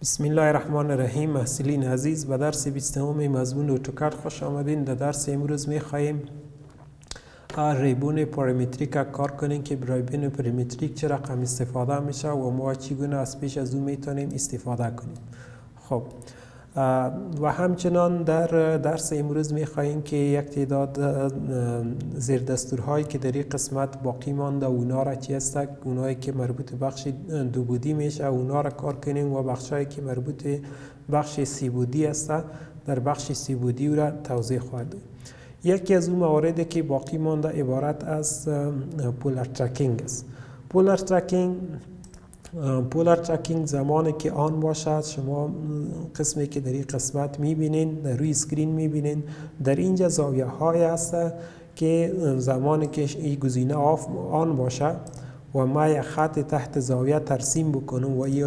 بسم الله الرحمن الرحیم. محصلین عزیز، به درس 20 مضمون اتوکاد خوش آمدین. در درس امروز می‌خواهیم ریبون پارامتریک کار کنیم که ریبون پارامتریک چه رقم استفاده میشه و ما چگونه از پیش از اون میتونیم استفاده کنیم. خب و همچنان در درس امروز می‌خواهیم که یک تعداد زیر دستورهایی که در این قسمت باقی مانده اونا را چی است، اونایی که مربوط به بخش دو بودی میشه اونا را کار کنیم و بخشایی که مربوط به بخش سی بودی است در بخش سی بودی را توضیح خواهد داد. یکی از اون مواردی که باقی مانده عبارت از پولار ترکینگ است. پولار ترکینگ زمانی که آن باشد، شما قسمی که در این قسمت میبینین در روی اسکرین میبینین، در اینجا زاویه های هست که زمانی که این گزینه آن باشه و ما یک خط تحت زاویه ترسیم بکنم و این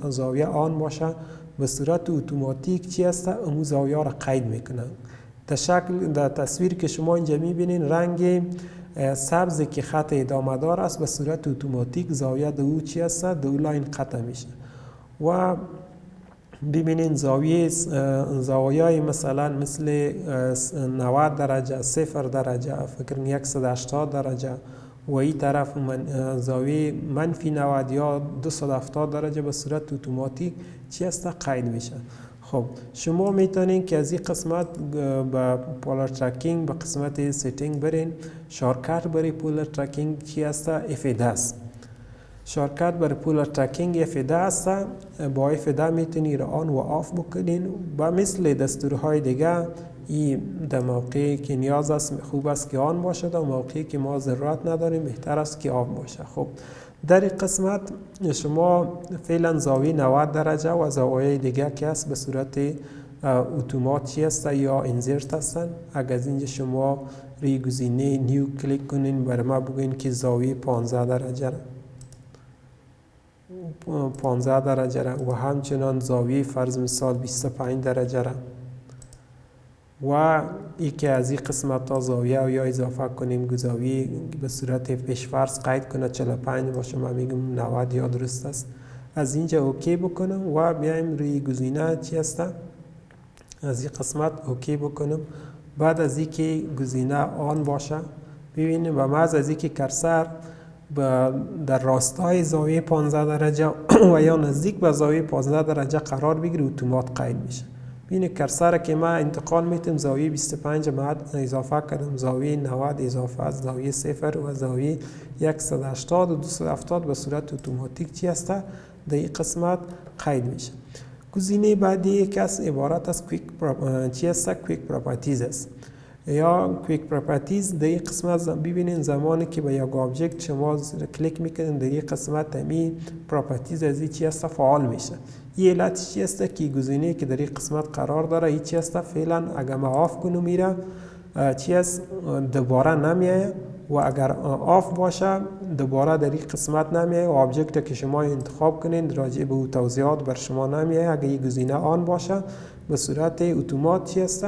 زاویه آن باشه، به صورت اتوماتیک چی است اون زاویه را قید میکنن. در تصویر که شما اینجا میبینین رنگ سبزی که خط ادامه دار است، به صورت اتوماتیک زاویه دو چی است دو لاین قطع میشه و ببینین زاویه مثلا مثل 90 درجه، 0 درجه، فکر 180 درجه و این طرف زاویه منفی 90 یا 270 درجه به صورت اتوماتیک چی است قید میشه. خب شما میتونین که از این قسمت با پولار ترکینگ به قسمت سیتینگ برین. شارکت برای پولار ترکینگ چی است؟ F10 است. شارکت برای پولار ترکینگ F10 است. با F10 میتونین آن و آف بکنین و مثل دستورهای دیگه این در موقعی که نیاز است خوب است که آن باشد و موقعی که ما ضرورت نداریم بهتر است که آف باشه. خب در این قسمت شما فعلا زاویه 90 درجه و زاویه دیگه که است به صورت اتومات چی است یا انزرت هستن. اگر از اینجا شما روی گزینه نیو کلیک کنین، برای ما بگوین که زاویه 15 درجه را و همچنان زاویه فرض مثال 25 درجه را و ای که از این قسمت ها زاویه یا اضافه کنیم زاویه به صورت پیش فرض قید کنه 45 باشه، من میگم 90 یا درست است. از اینجا اوکی بکنم و بیایم روی گزینه چی است از این قسمت اوکی بکنم. بعد از این که گزینه آن باشه ببینیم و محض از این که کرسر در راستای زاویه 15 درجه و یا نزدیک به زاویه 15 درجه قرار بگیره اتومات قید میشه. ببینید کرسر که ما انتقال میتیم زاویه 25 ما اضافه کردم، زاویه 90 اضافه از زاویه 0 و زاویه 180 و 270 به صورت اتوماتیک چی است در این قسمت قید میشه. گزینه بعدی که است عبارت از کویک پراپرتیز است یا کویک پراپرتیز. در این قسمت ببینید زمانی که به یک آبجکت شما کلیک میکنید در این قسمت می پراپرتیز از این چی است فعال میشه. یه علت چی است که گزینه که در این قسمت قرار داره این چی است فعلا اگر ما آف کنم میره چی است دوباره نمیایه و اگر آف باشه دوباره در این قسمت نمیایه و آبجکت که شما انتخاب کنید راجع به او توضیحات بر شما نمیایه. اگر این گزینه آن باشه به صورت اتومات چی است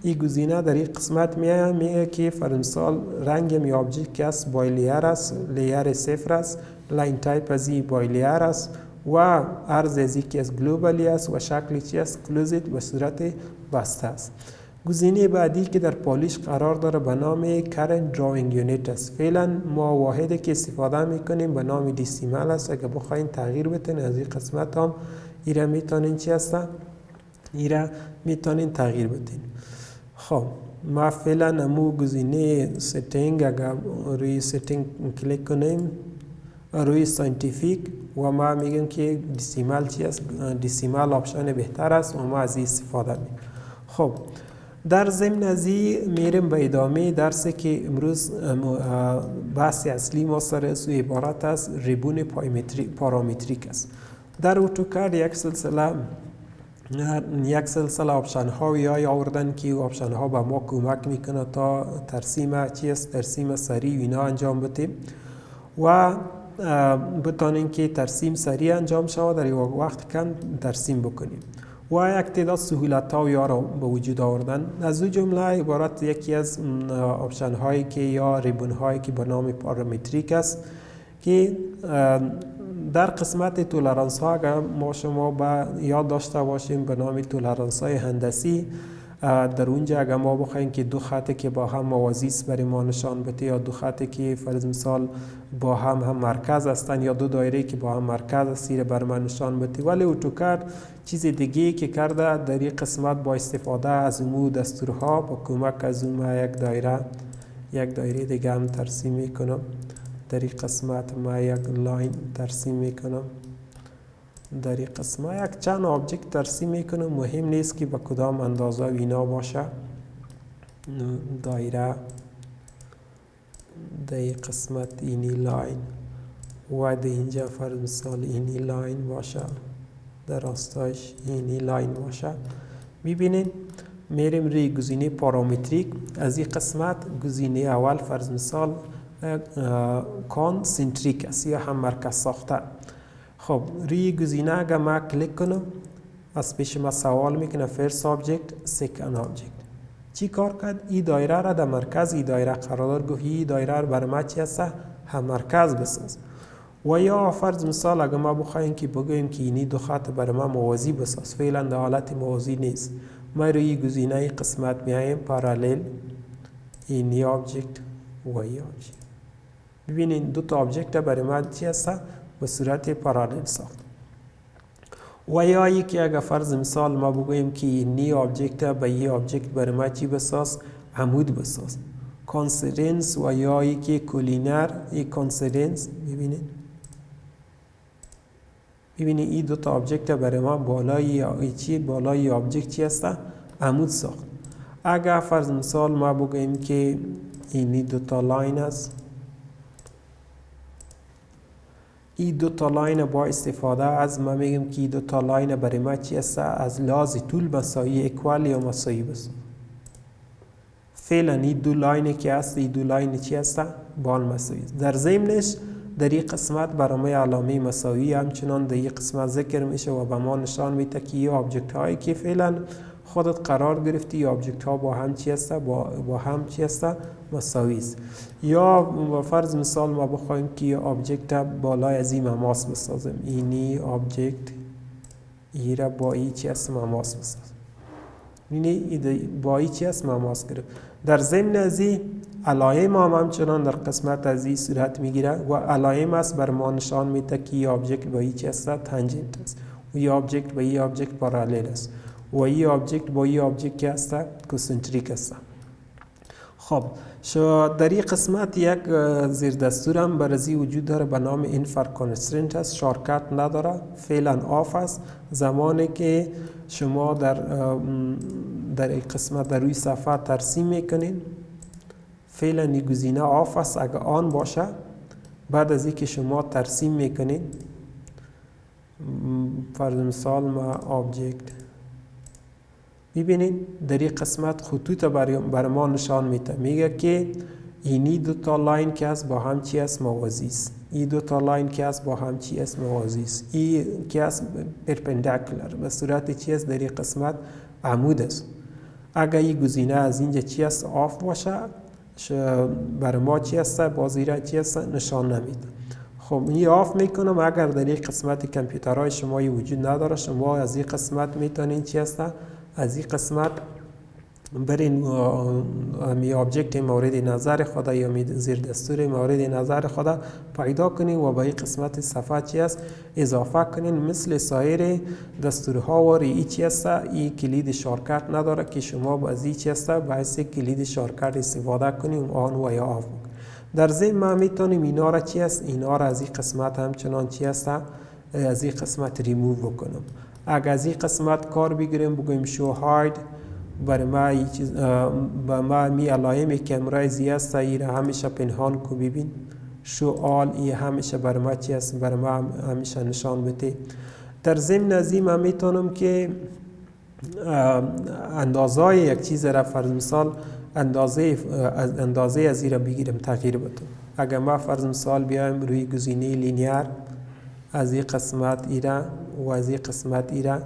این گزینه در این قسمت میگه که فرض مثال رنگ می آبجکت که است بای لیر است، لیر 0 است، لاین تایپ از این بای لیر است و عرض از این که از گلوبالی است و شکل چی است کلوزید به صورت بسته است. گزینه بعدی که در پالیش قرار داره به نام current drawing unit است. فعلا ما واحدی که استفاده میکنیم به نام دسیمل است. اگر بخواین تغییر بتین از این قسمت هم ایره میتونین چی است ایره میتونین تغییر بتین. خب ما فعلا امو گزینه سیتینگ اگر روی سیتینگ کلیک کنیم روی ساینتیفیک و ما میگیم که دسیمل چی است، دسیمل آپشن بهتر است و ما از این استفاده میکنیم. خب در ضمن از این میریم به ادامه درسی که امروز بحث اصلی ما سر از عبارت از ریبون پارامتریک است. در اتوکاد یک سلسله آپشن ها یا آوردن که آپشن ها به ما کمک میکنه تا ترسیم چی است ترسیم سریع اینا انجام بدیم و بتانیم که ترسیم سریع انجام شود در وقت کم ترسیم بکنیم و یک تعداد سهولت ها یا را به وجود آوردن. از او جمله عبارت یکی از آپشن هایی که یا ریبون هایی که به نام پارامتریک است که در قسمت تولرانس ها اگر ما شما با یاد داشته باشیم به نام تولرانس های هندسی، در اونجا اگر ما بخوایم که دو خطی که با هم موازی است برای ما نشان بده، یا دو خطی که فرض مثال با هم مرکز هستن، یا دو دایره که با هم مرکز هستی بر ما نشان بده. ولی اتوکاد چیز دیگه که کرده در این قسمت با استفاده از امو دستورها با کمک از اون یک دایره دیگه هم ترسیم میکنم. در این قسمت ما یک لاین ترسیم میکنم. در این قسمت یک چند آبجکت ترسیم میکنم، مهم نیست که با کدام اندازه وینا باشه. دایره در این قسمت اینی لاین و در اینجا فرض مثال اینی لاین باشه، در راستایش اینی لاین باشه. ببینید میریم روی گزینه پارامتریک. از این قسمت گزینه اول فرض مثال کانسنتریک است یا هم مرکز ساخته. خب روی گزینه اگر ما کلیک کنم از پیش ما سوال میکنه فرست آبجکت سکند آبجکت. چی کار کرد؟ این دایره را در مرکز این دایره قرار داد، گفت این دایره را برای ما چی هست؟ هم مرکز بساز. و یا فرض مثال اگر ما بخوایم که بگوییم که اینی دو خط برای ما موازی بساز، فعلا در حالت موازی نیست. ما روی گزینه قسمت میایم پارالیل اینی آبجکت و این آبجکت. ببینید دو تا آبجکت برای ما چی هست؟ به صورت پارالیل ساخت. و یا یکی اگر فرض مثال ما بگوییم که اینی آبجکت به این آبجکت برای ما چی بساز؟ عمود بساز. کانسیدنس و یا یکی کولینر این کانسیدنس. ببینید این دو تا آبجکت برای ما بالای آبجکت چی هست؟ عمود ساخت. اگر فرض مثال ما بگوییم که اینی دو تا لاین است، این دو تا لاین با استفاده از ما میگیم که این دو تا لاین برای ما چی هست؟ از لحاظ طول مساوی اکوال یا مساوی بساز. فعلا این دو لاینی که هست، این دو لاین چی هست؟ بال مساوی. در ضمنش در این قسمت برای علامه مساوی همچنان در این قسمت ذکر میشه و به ما نشان میده که این آبجکت هایی که فعلا خودت قرار گرفتی این آبجکت ها با هم چی هست؟ با هم چی هست؟ مساوی است. یا فرض مثال ما بخوایم که آبجکت بالای از این مماس بسازیم، اینی آبجکت ای را با ای چی هست؟ مماس بسازیم. اینی با ای چی هست؟ مماس گرفت. در ضمن از این علائم هم همچنان در قسمت از این صورت میگیره و علائم است بر ما نشان میده که این آبجکت با این چی است؟ تانجنت است و این آبجکت با این آبجکت پارالیل است و این آبجکت با این آبجکت که است؟ کانسنتریک است. خب در این قسمت یک زیر دستور هم برای وجود داره به نام اینفر کانسترینت است. شارکت نداره، فعلا آف است. زمانی که شما در این قسمت در روی صفحه ترسیم میکنین فعلا این گزینه آف است. اگر آن باشه بعد از اینکه شما ترسیم میکنین، فرض مثال ما آبجکت ببینید در این قسمت خطوط برای ما نشان میده، میگه که اینی دو تا لاین که است با هم چی است؟ موازی است. این دو تا لاین که است با هم چی است؟ موازی است. این که است پرپندیکولار به صورت چی است؟ در این قسمت عمود است. اگر این گزینه از اینجا چی است؟ آف باشه برای ما چی است؟ بازیره چی است؟ نشان نمیده. خب این آف میکنم. اگر در این قسمت کامپیوترهای شما وجود نداره، شما از این قسمت میتونین چی است؟ از این قسمت برین می آبجکت مورد نظر خود یا می زیر دستور مورد نظر خود پیدا کنین و به این قسمت صفحه چی است؟ اضافه کنین. مثل سایر دستورها و ای چی است؟ این کلید شارکت نداره که شما از این چی است؟ باعث کلید شارکت استفاده کنیم آن و یا آف. در ضمن ما میتونیم اینا را چی است؟ اینا را از این قسمت همچنان چی است؟ از این قسمت ریموو بکنم. اگر از این قسمت کار بگیریم بگویم شو هاید برای ما می علائم کامرای زیست ای را همیشه پنهان کو. ببین شو آل ای همیشه برای ما چی است؟ برای ما همیشه نشان بده. در ضمن از این من میتونم که اندازه یک چیز را فرض مثال اندازه از این را بگیرم تغییر بدم. اگر ما فرض مثال بیایم روی گزینه لینیر از این قسمت ایرا و از این قسمت ایرا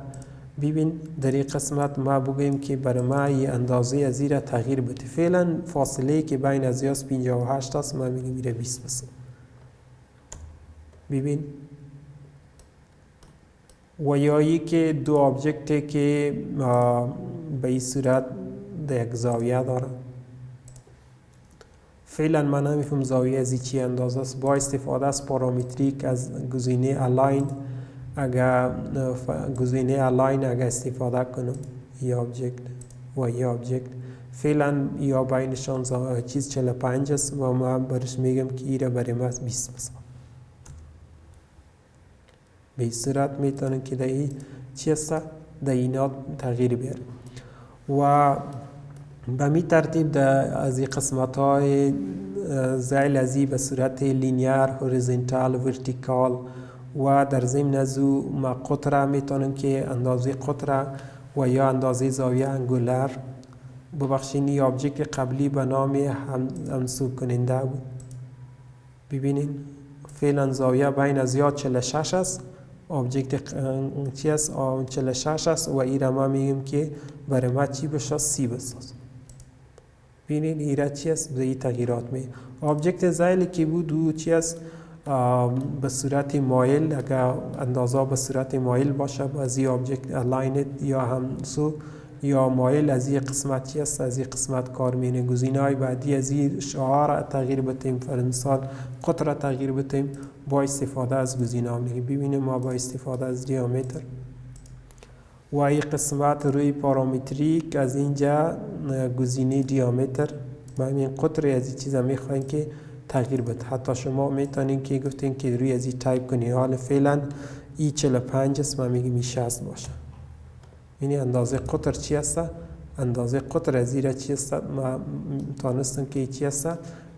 ببین در این قسمت ما بگویم که برای ما این اندازه از این را تغییر بده. فعلا فاصله که بین از یاس 58 است، ما میگیم میره 20 بسن. ببین و یا ای که دو آبجکت که به این صورت در یک زاویه داره. فعلا من نمیفهم زاویه از چی اندازه است. با استفاده از پارامتریک از گزینه الاین اگر استفاده کنم یا آبجکت و یا آبجکت، فعلا یا بینشان چیز 45 است و من برش میگم که ایره برای من 20 است. به این صورت میتونن که در چی است در اینا تغییر بیاره و به می ترتیب از این قسمت های زیل ازی به صورت لینیر، هوریزنتال، ورتیکال و در ضمن ازو ما قطره میتونم که اندازه قطره و یا اندازه زاویه انگولر. ببخشین این آبجکت قبلی به نام همسو کننده بود. ببینین فعلا زاویه بین از یا 46 است، آبجکت چی است 46 است و ایره ما میگیم که برای ما چی بشه 30 بساز. ببینین ایره چی است به این تغییرات می. آبجکت زیلی که بود او چی است به صورت مایل، اگر اندازه به صورت مایل باشه از این آبجکت الاینت یا همسو یا مایل از این قسمت چی است از این قسمت کار مینه. گزینه های بعدی از این شعار تغییر بتیم، فرض مثال قطر تغییر بتیم با استفاده از گزینه ها. ببینیم ما با استفاده از دیامتر و این قسمت روی پارامتریک از اینجا گزینه دیامتر با این قطر از این چیزا میخواین که تغییر بده. حتی شما میتونین که گفتین که روی از این تایپ کنی. حال فعلا ای 45 است، ما میگیم ای 60 باشه. یعنی اندازه قطر چی است؟ اندازه قطر از این چی است؟ ما تانستم که چی است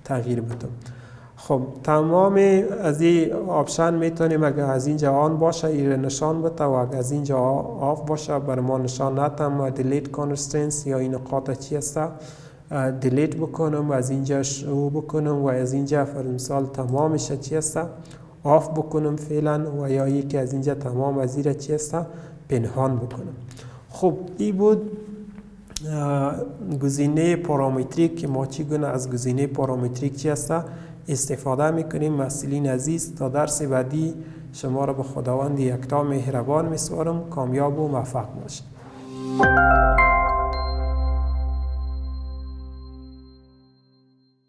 تغییر بدم. خب تمام از این آپشن میتونیم اگر از اینجا آن باشه این نشان بده و اگر از اینجا آف باشه بر ما نشان نده. ما دیلیت کانسترینس یا این نقاط چی است دیلیت بکنم و از اینجا شروع بکنم و از اینجا فرض مثال تمامش چی است آف بکنم فعلا و یا یکی از اینجا تمام از این چی است پنهان بکنم. خب این بود گزینه پارامتریک که ما چگونه از گزینه پارامتریک چی است استفاده میکنیم. محصلین عزیز تا درس بعدی شما را به خداوند یکتا مهربان میسپارم. کامیاب و موفق باشید.